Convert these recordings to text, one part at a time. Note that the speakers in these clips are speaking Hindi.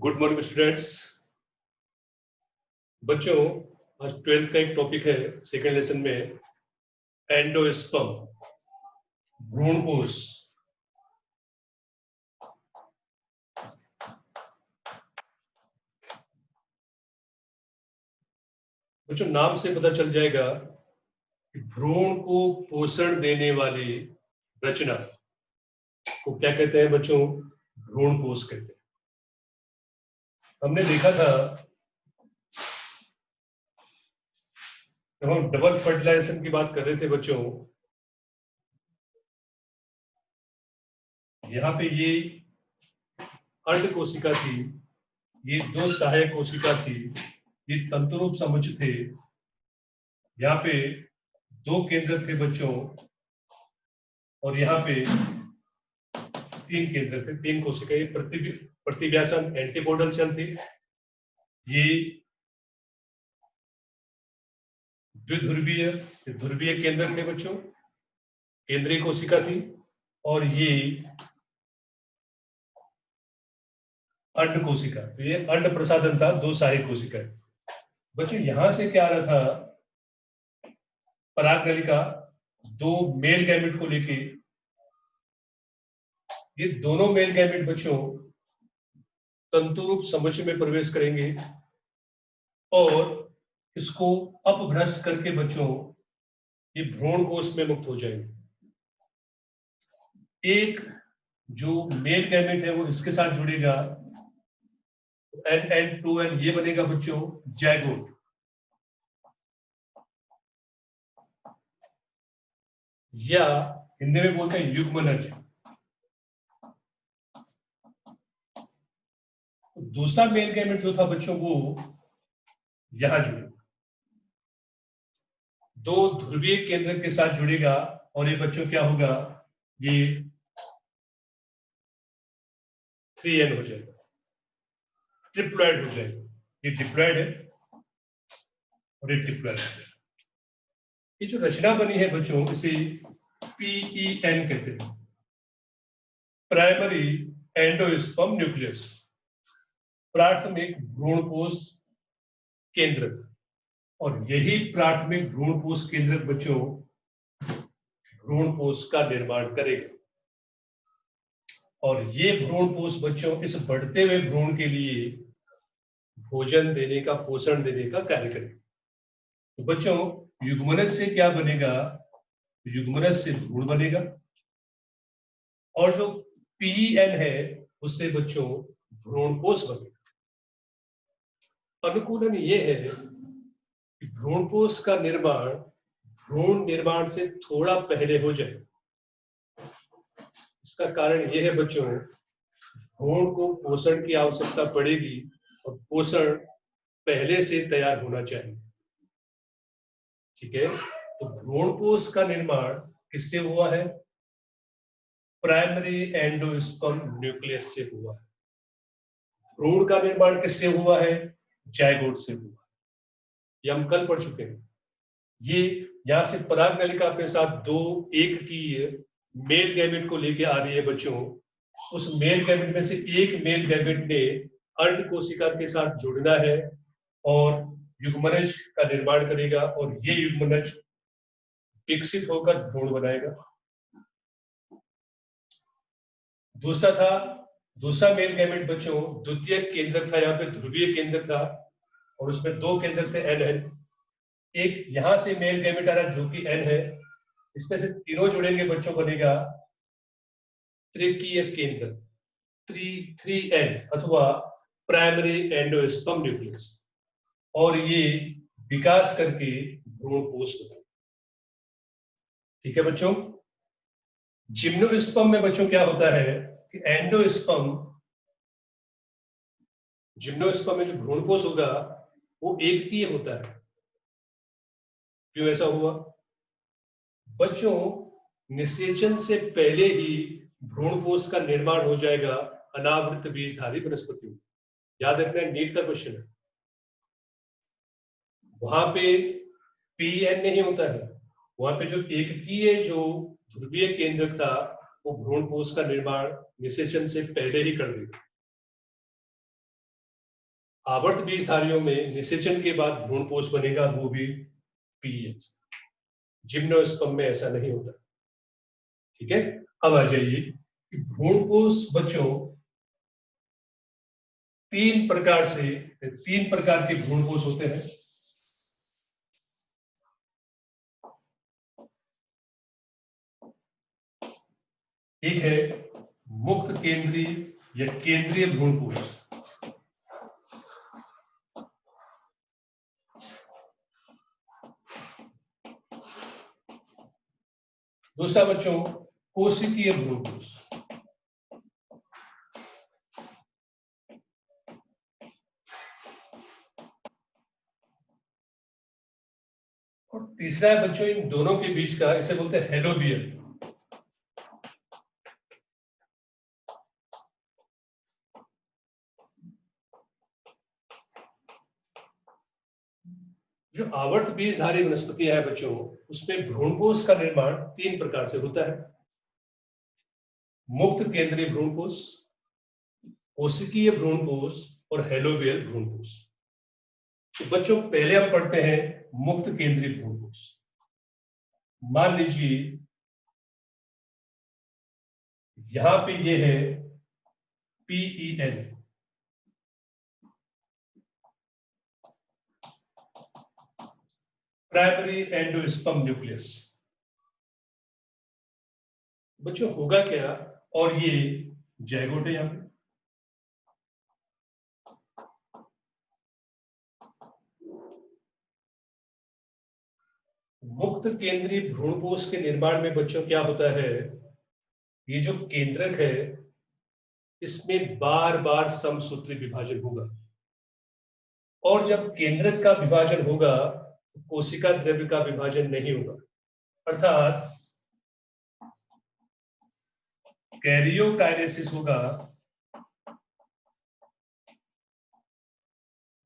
Good morning students. बच्चों, आज 12th का एक टॉपिक है सेकेंड लेसन में, एंडोस्पर्म, भ्रूणकोश। बच्चों, नाम से पता चल जाएगा कि भ्रूण को पोषण देने वाली रचना को क्या कहते हैं बच्चों? भ्रूणकोश कहते हैं। हमने देखा था जब हम डबल फर्टिलाइजेशन की बात कर रहे थे बच्चों, यहाँ पे ये अर्ध कोशिका थी, ये दो सहायक कोशिका थी, ये तंतुरूप समुच्च थे। यहाँ पे दो केंद्र थे बच्चों, और यहाँ पे तीन केंद्र थे, तीन कोशिका। ये प्रतिव्यासन एंटीपोडल सेल थी, ये द्विध्रुवीय ध्रुवीय केंद्र थे बच्चों, केंद्रीय कोशिका थी, और ये अंड कोशिका। तो ये अंड प्रसाधन था, दो सहायक कोशिका। बच्चों, यहां से क्या आ रहा था? परागनलिका दो मेल गैमेट को लेके, ये दोनों मेल गैमेट बच्चों तंतुरूप समुच्च में प्रवेश करेंगे और इसको अपभ्रष्ट करके बच्चों ये भ्रूण कोश में मुक्त हो जाएंगे। एक जो मेल गैमेट है वो इसके साथ जुड़ेगा, N2N, ये बनेगा बच्चों जायगोट। या हिंदी में बोलते हैं युग्मनज। दूसरा मेल गैमेट जो था बच्चों वो यहां जुड़ेगा, दो ध्रुवीय केंद्र के साथ जुड़ेगा, और ये बच्चों क्या होगा? ये 3N हो जाएगा, ट्रिप्लॉइड हो जाएगा। ये डिप्लॉइड है और ये डिप्लॉइड है। ये जो रचना बनी है बच्चों, इसे PEN कहते हैं, प्राइमरी एंडोस्पर्म न्यूक्लियस, प्राथमिक भ्रूणकोश केंद्रक। और यही प्राथमिक भ्रूणकोश केंद्रक बच्चों भ्रूणकोश का निर्माण करेगा, और ये भ्रूणकोश बच्चों इस बढ़ते हुए भ्रूण के लिए भोजन देने का, पोषण देने का कार्य करेगा। तो बच्चों, युग्मनज से क्या बनेगा? युग्मनज से भ्रूण बनेगा, और जो PEN है उससे बच्चों भ्रूणकोश बनेगा। अनुकूलन ये है कि भ्रूणकोश का निर्माण भ्रूण निर्माण से थोड़ा पहले हो जाए। इसका कारण यह है बच्चों, भ्रूण को पोषण की आवश्यकता पड़ेगी और पोषण पहले से तैयार होना चाहिए। ठीक है, तो भ्रूणकोश का निर्माण किससे हुआ है? प्राइमरी एंडोस्पर्म न्यूक्लियस से हुआ है। भ्रूण का निर्माण किससे हुआ है? जायगोट से हुआ। ये हम कल पढ़ चुके हैं। ये यहां से परागनलिका अपने साथ दो एक की मेल गैमेट को लेके आ रही है बच्चों। उस मेल गैमेट में से एक मेल गैमेट ने अंड कोशिका के साथ जुड़ना है और युग्मनज का निर्माण करेगा, और ये युग्मनज विकसित होकर भ्रूण बनाएगा। दूसरा मेल गैमेट बच्चों द्वितीय केंद्रक था, यहाँ पे ध्रुवीय केंद्रक था, और उसमें दो केंद्रक थे NN। एक यहां से मेल गैमेट आ रहा जो कि N है, इसमें से तीनों जुड़ेंगे बच्चों, बनेगा तृतीय केंद्र 3N अथवा प्राइमरी एंडोस्पर्म न्यूक्लियस, और ये विकास करके भ्रूणकोश बनाएगा। ठीक है बच्चों, जिम्नोस्पर्म में बच्चों क्या होता है कि जिम्नोस्पर्म में जो भ्रूणकोश होगा वो एककीय होता है। क्यों ऐसा हुआ? बच्चों, निषेचन से पहले ही भ्रूणकोश का निर्माण हो जाएगा अनावृत बीजधारी वनस्पति में। याद रखना, नीट का क्वेश्चन है। वहां पे PEN नहीं होता है, वहां पे जो एककीय जो ध्रुवीय केंद्रक था वो भ्रूणकोश का निर्माण निषेचन से पहले ही कर देगा। आवर्त बीजधारियों में निषेचन के बाद भ्रूणपोष बनेगा, वो भी पीएच। जिम्नोस्पर्म में ऐसा नहीं होता। ठीक है, अब आ जाइए कि भ्रूणपोष बच्चों तीन प्रकार के भ्रूणपोष होते हैं। एक है मुक्त केंद्रीय या केंद्रीय भ्रूणपोष। दूसरा बच्चों कोशिकीय भ्रूणपोष। और तीसरा है बच्चों इन दोनों के बीच का, इसे बोलते हैं हेलोबियल। जो आवर्त बीजधारी वनस्पतियां है बच्चों, उसमें भ्रूणपोष का निर्माण तीन प्रकार से होता है। मुक्त केंद्रीय भ्रूणपोष, कोशिकीय भ्रूणपोष और हेलोबियल भ्रूणपोष। तो बच्चों पहले हम पढ़ते हैं मुक्त केंद्रीय भ्रूणपोष। मान लीजिए यहां पे ये है PEN, प्राइमरी एंडोस्पर्म न्यूक्लियस। बच्चों होगा क्या, और ये जायगोट है। यहां पे मुक्त केंद्रीय भ्रूणपोष के निर्माण में बच्चों क्या होता है, ये जो केंद्रक है इसमें बार बार समसूत्री विभाजन होगा, और जब केंद्रक का विभाजन होगा तो कोशिका द्रव्य का विभाजन नहीं होगा, अर्थात कैरियोकाइनेसिस होगा,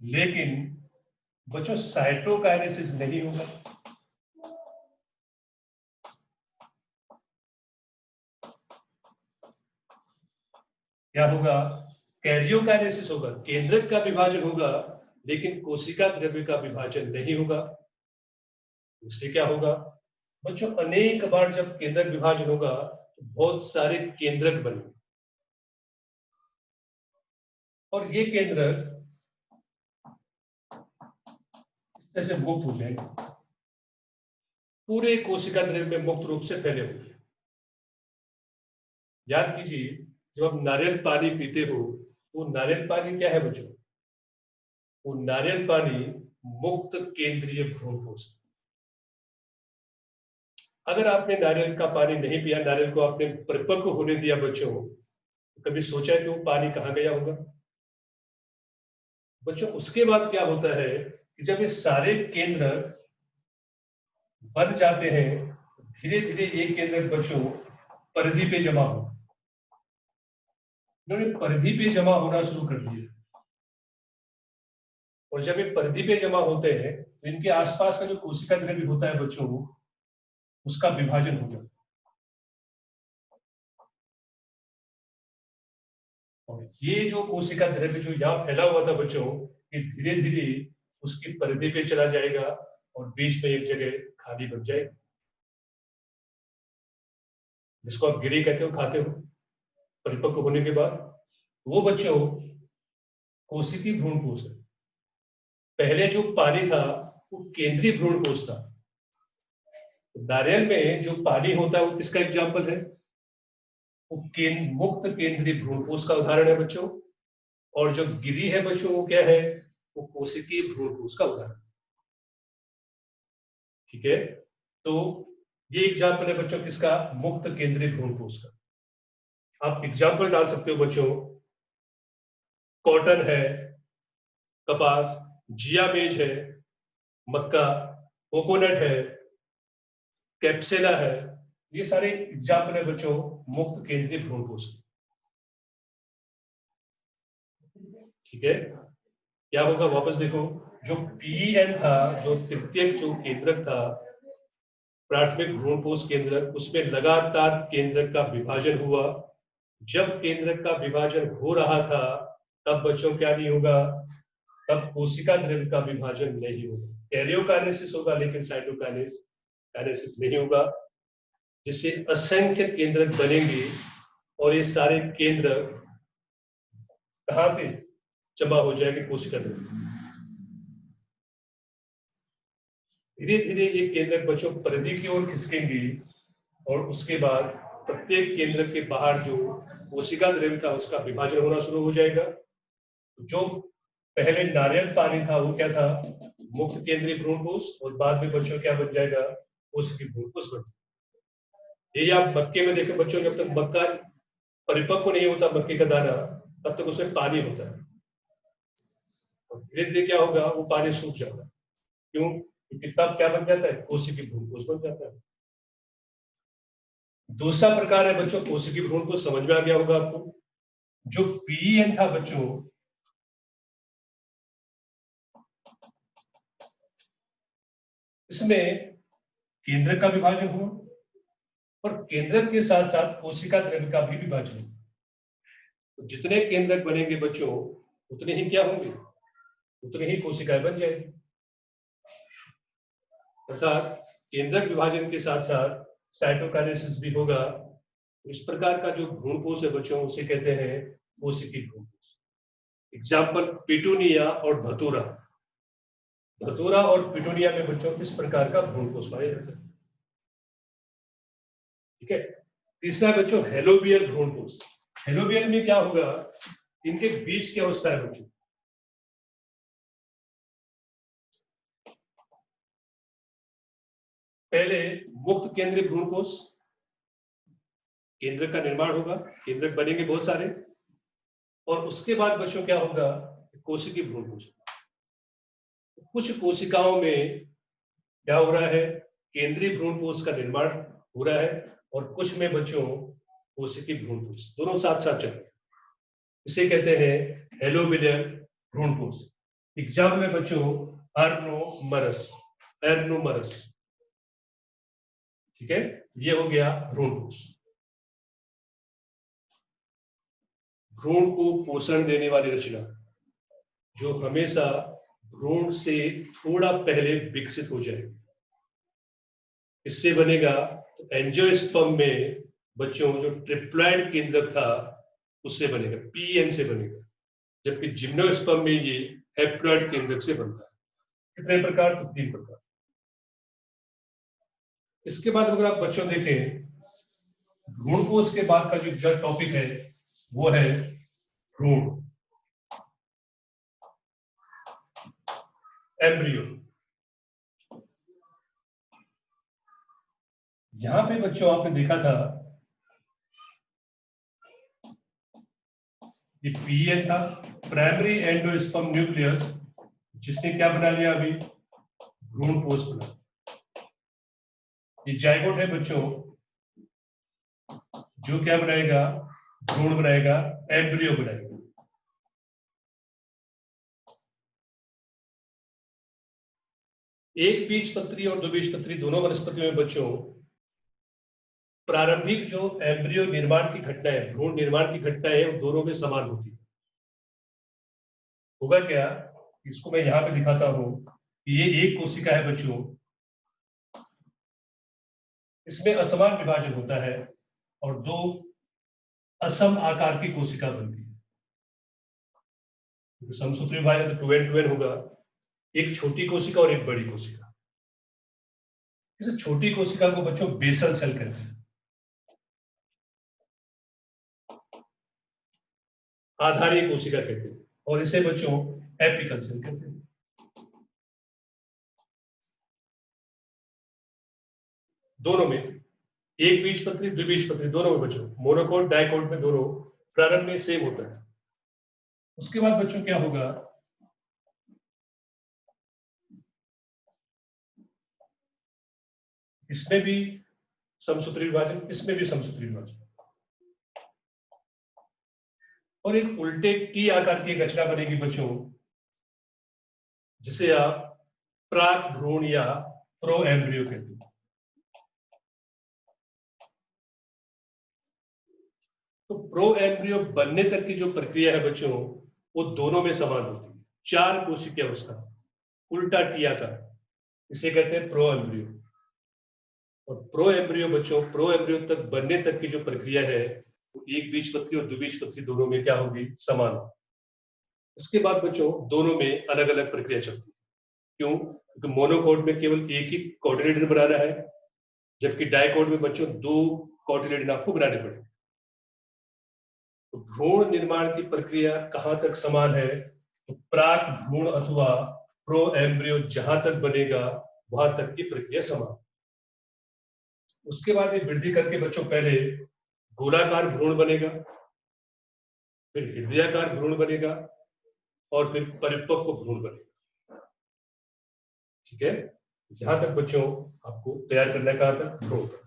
लेकिन बच्चों साइटोकाइनेसिस नहीं होगा। क्या होगा, कैरियोकाइनेसिस होगा, केंद्रक का विभाजन होगा लेकिन कोशिका द्रव्य का विभाजन नहीं होगा। उससे क्या होगा बच्चों, अनेक बार जब केंद्रक विभाजन होगा तो बहुत सारे केंद्रक बनेंगे, और ये केंद्रक इस तरह से मुक्त हो जाएंगे, पूरे कोशिका द्रव्य में मुक्त रूप से फैले होंगे। याद कीजिए, जब आप नारियल पानी पीते हो तो नारियल पानी क्या है बच्चों, वो नारियल पानी मुक्त केंद्रीय भ्रूणपोष। अगर आपने नारियल का पानी नहीं पिया, नारियल को आपने परिपक्व होने दिया बच्चों, तो कभी सोचा कि वो पानी कहाँ गया होगा बच्चों? उसके बाद क्या होता है कि जब ये सारे केंद्र बन जाते हैं, धीरे धीरे एक केंद्र बच्चों परिधि पे जमा हो, इन्होंने परिधि पे जमा होना शुरू कर दिया, और जब ये परिधि पे जमा होते हैं तो इनके आसपास का जो कोशिका द्रव्य होता है बच्चों, उसका विभाजन हो जाता है, और ये जो कोशिका द्रव्य जो यहाँ फैला हुआ था बच्चों, ये धीरे धीरे उसकी परिधि पे चला जाएगा और बीच में एक जगह खाली बन जाएगी, जिसको आप गिरी कहते हो, खाते हो परिपक्व होने के बाद। वो बच्चों कोशिकीय भ्रूणपोष है। पहले जो पानी था वो केंद्रीय भ्रूणपोष था। नारियल में जो पानी होता है वो किसका एग्जाम्पल है, वो मुक्त केंद्रीय भ्रूणपोष का उदाहरण है बच्चों, और जो गिरी है बच्चों वो क्या है, वो कोशिकीय भ्रूणपोष का उदाहरण। ठीक है, तो ये एग्जाम्पल है बच्चों किसका, मुक्त केंद्रीय भ्रूणपोष का। आप एग्जाम्पल डाल सकते हो बच्चों, कॉटन है, कपास, जिया मेज है, मक्का, कोकोनट है, कैप्सेला है, ये सारे एग्जाम्पल है बच्चों मुक्त केंद्रीय भ्रूणपोष। ठीक है, क्या होगा वापस देखो, जो PEN था, जो तृतीयक जो केंद्रक था, प्राथमिक भ्रूणपोष केंद्रक, उसमें लगातार केंद्रक का विभाजन हुआ। जब केंद्रक का विभाजन हो रहा था तब बच्चों क्या नहीं होगा, तब कोशिका द्रव्य का विभाजन नहीं होगा। कैरियोकाइनेसिस होगा लेकिन साइटोकाइनेसिस नहीं होगा, जिससे असंख्य केंद्रक बनेंगे और ये सारे केंद्र कहाँ पे जमा हो जाएंगे? कोशिका द्रव्य। धीरे धीरे ये केंद्रक बच्चों परिधि की ओर खिसकेंगे और उसके बाद प्रत्येक केंद्र के बाहर जो कोशिका द्रव्य था उसका विभाजन होना शुरू हो जाएगा। जो पहले नारियल पानी था वो क्या था? मुक्त केंद्रीय भ्रूणकोश, और बाद में बच्चों क्या बन जाएगा? कोशिकीय भ्रूणकोश बन जाएगा। यही आप मक्के में देखें बच्चों, जब तक मक्का परिपक्व नहीं होता मक्के का दाना, तब तक उसमें पानी होता है, और धीरे धीरे क्या होगा? वो पानी सूख जाएगा। क्यों? क्योंकि तब क्या बन जाता है? कोशिकीय भ्रूणकोश बन जाता है। दूसरा प्रकार है बच्चों कोशिकीय भ्रूणकोश, समझ में आ गया होगा आपको। जो पीईएन था बच्चों, इसमें केंद्रक का विभाजन हुआ और केंद्रक के साथ साथ कोशिका द्रव्य का भी विभाजन हुआ। तो जितने केंद्रक बनेंगे बच्चों, उतने ही क्या होंगे? उतने ही कोशिकाएं बन जाएंगी। अर्थात केंद्रक विभाजन के साथ साथ साइटोकाइनेसिस भी होगा। इस प्रकार का जो भ्रूणकोश है बच्चों, उसे कहते हैं कोशिकीय भ्रूणकोश। एग्जाम्पल पिटूनिया और धतूरा। धतूरा और पिटूनिया में बच्चों किस प्रकार का भ्रूणकोश पाया जाता है? ठीक है। तीसरा बच्चों हेलोबियल भ्रूणकोश। हेलोबियल में क्या होगा? इनके बीच की अवस्था है बच्चों। पहले मुक्त केंद्रीय भ्रूणकोश, केंद्रक का निर्माण होगा, केंद्रक बनेंगे बहुत सारे, और उसके बाद बच्चों क्या होगा? कोशिकीय भ्रूणकोश। कुछ कोशिकाओं में क्या हो रहा है? केंद्रीय भ्रूणकोश का निर्माण हो रहा है, और कुछ में बच्चों कोशिकीय भ्रूणकोश, दोनों साथ साथ चल रहे हैं। इसे कहते हैं हेलोबियल भ्रूणकोश। एग्जाम्पल में बच्चों अर्नोमरस, एर्नोमरस। ठीक है, ये हो गया भ्रूणकोश। भ्रूण को पोषण देने वाली रचना, जो हमेशा भ्रूण से थोड़ा पहले विकसित हो जाएगी, इससे बनेगा। तो एंजियोस्पर्म में बच्चों जो ट्रिप्लॉइड केंद्रक था उससे बनेगा, पीएन से बनेगा, जबकि जिम्नोस्पर्म में ये हैप्लॉइड केंद्रक से बनता है। कितने प्रकार? तो 3 प्रकार। इसके बाद अगर आप बच्चों देखें, भ्रूणकोश के बाद का जो टॉपिक है वो है भ्रूण, एम्ब्रियो। यहां पे बच्चों आपने देखा था ये पीएन था, प्राइमरी एंडोस्पर्म न्यूक्लियस, जिसने क्या बना लिया? अभी भ्रूणकोश बना। ये जाइगोट है बच्चों, जो क्या बनाएगा? भ्रूण बनाएगा, एम्ब्रियो बनाएगा। एक बीजपत्री और 2 बीजपत्री दोनों वनस्पति में बच्चों प्रारंभिक जो एम्ब्रियो निर्माण की घटना है, भ्रूण निर्माण की घटना है, वो दोनों में समान होती है। होगा क्या? इसको मैं यहां पे दिखाता हूं। ये एक कोशिका है बच्चों, इसमें असमान विभाजन होता है और 2 असम आकार की कोशिका बनती है। समसूत्री विभाजन तो 2 एंड 2 एंड होगा, एक छोटी कोशिका और एक बड़ी कोशिका। इस छोटी कोशिका को बच्चों बेसल सेल कहते हैं, आधारीय कोशिका कहते हैं, और इसे बच्चों एपिकल सेल कहते हैं। दोनों में, एक बीजपत्री द्विबीजपत्री दोनों में बच्चों, मोनोकोट डाइकोट में दोनों प्रारंभ में सेम होता है। उसके बाद बच्चों क्या होगा? इसमें भी समसूत्री विभाजन, इसमें भी समसूत्री विभाजन, और एक उल्टे टी आकार की एक रचना बनेगी बच्चों, जिसे आप प्राक भ्रूण या प्रो एम्ब्रियो कहते हैं। तो प्रो एम्ब्रियो बनने तक की जो प्रक्रिया है बच्चों, वो दोनों में समान होती है। 4 कोशिकीय अवस्था, उल्टा टी आकार, इसे कहते हैं प्रो एम्ब्रियो। और प्रो एम्ब्रियो बच्चों, प्रो एम्ब्रियो तक बनने तक की जो प्रक्रिया है वो एक बीजपत्री और द्विबीजपत्री दोनों में क्या होगी, समान। इसके बाद बच्चों दोनों में अलग अलग प्रक्रिया चलती है। क्यों? क्योंकि मोनोकोट में केवल एक ही कोटिलेडन बनाना है, जबकि डाइकोट में बच्चों 2 कोटिलेडन आपको बनाने पड़ेंगे। तो भ्रूण निर्माण की प्रक्रिया कहां तक समान है? तो प्राक भ्रूण अथवा प्रो एम्ब्रियो जहां तक बनेगा वहां तक की प्रक्रिया समान। उसके बाद ये वृद्धि करके बच्चों पहले गोलाकार भ्रूण बनेगा, फिर हृदयाकार भ्रूण बनेगा और फिर परिपक्व भ्रूण बनेगा। ठीक है, यहां तक बच्चों आपको तैयार करना है, कहां तक? भ्रूण तक।